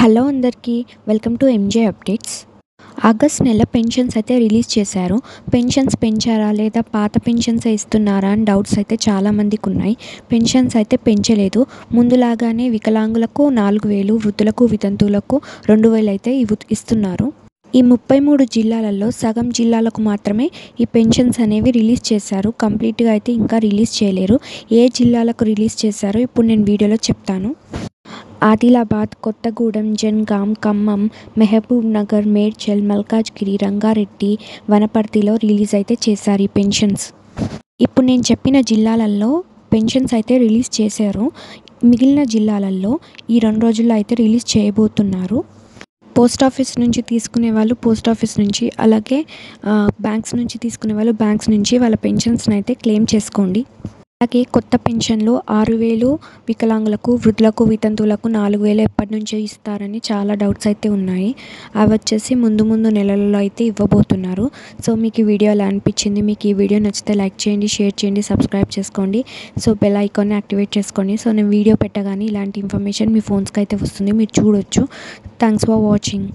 Hello అందరికీ welcome to M J updates. August నెల pensions అయితే రిలీజ్ చేశారు. పెన్షన్స్ పెంచారా లేదా పాత పెన్షన్సే ఇస్తున్నారా అని డౌట్స్ అయితే చాలామందికి ఉన్నాయి. పెన్షన్స్ అయితే పెంచలేదు. ముందులాగానే వికలాంగులకు 4,000, వృద్ధులకు వితంతువులకు 2,000 అయితే ఇస్తున్నారు. ఈ 33 జిల్లాలలో సగం జిల్లాలకు మాత్రమే ఈ పెన్షన్స్ అనేవి రిలీజ్ చేశారు. కంప్లీట్గా అయితే ఇంకా రిలీజ్ చేయలేరు. ఏ జిల్లాలకు రిలీజ్ చేశారో ఇప్పుడు నేను వీడియోలో చెప్తాను. ఆదిలాబాద్, కొత్తగూడెం, జనగాం, ఖమ్మం, మహబూబ్ నగర్, మేడ్చల్, మల్కాజ్గిరి, రంగారెడ్డి, వనపర్తిలో రిలీజ్ అయితే చేశారు ఈ పెన్షన్స్. ఇప్పుడు నేను చెప్పిన జిల్లాలలో పెన్షన్స్ అయితే రిలీజ్ చేశారు. మిగిలిన జిల్లాలలో ఈ 2 రోజుల్లో అయితే రిలీజ్ చేయబోతున్నారు. పోస్ట్ ఆఫీస్ నుంచి తీసుకునే వాళ్ళు పోస్ట్ ఆఫీస్ నుంచి, అలాగే బ్యాంక్స్ నుంచి తీసుకునే వాళ్ళు బ్యాంక్స్ నుంచి వాళ్ళ పెన్షన్స్ని అయితే క్లెయిమ్ చేసుకోండి. అలాగే కొత్త పెన్షన్లు 6,000 వికలాంగులకు, వృద్ధులకు, వితంతువులకు 4,000 ఎప్పటి నుంచో ఇస్తారని చాలా డౌట్స్ అయితే ఉన్నాయి. అవి వచ్చేసి ముందు నెలలలో అయితే ఇవ్వబోతున్నారు. సో మీకు ఈ వీడియో ఎలా అనిపించింది? మీకు ఈ వీడియో నచ్చితే లైక్ చేయండి, షేర్ చేయండి, సబ్స్క్రైబ్ చేసుకోండి. సో బెల్ ఐకాన్ని యాక్టివేట్ చేసుకోండి. సో నేను వీడియో పెట్టగానే ఇలాంటి ఇన్ఫర్మేషన్ మీ ఫోన్స్కి అయితే వస్తుంది, మీరు చూడొచ్చు. Thanks for watching.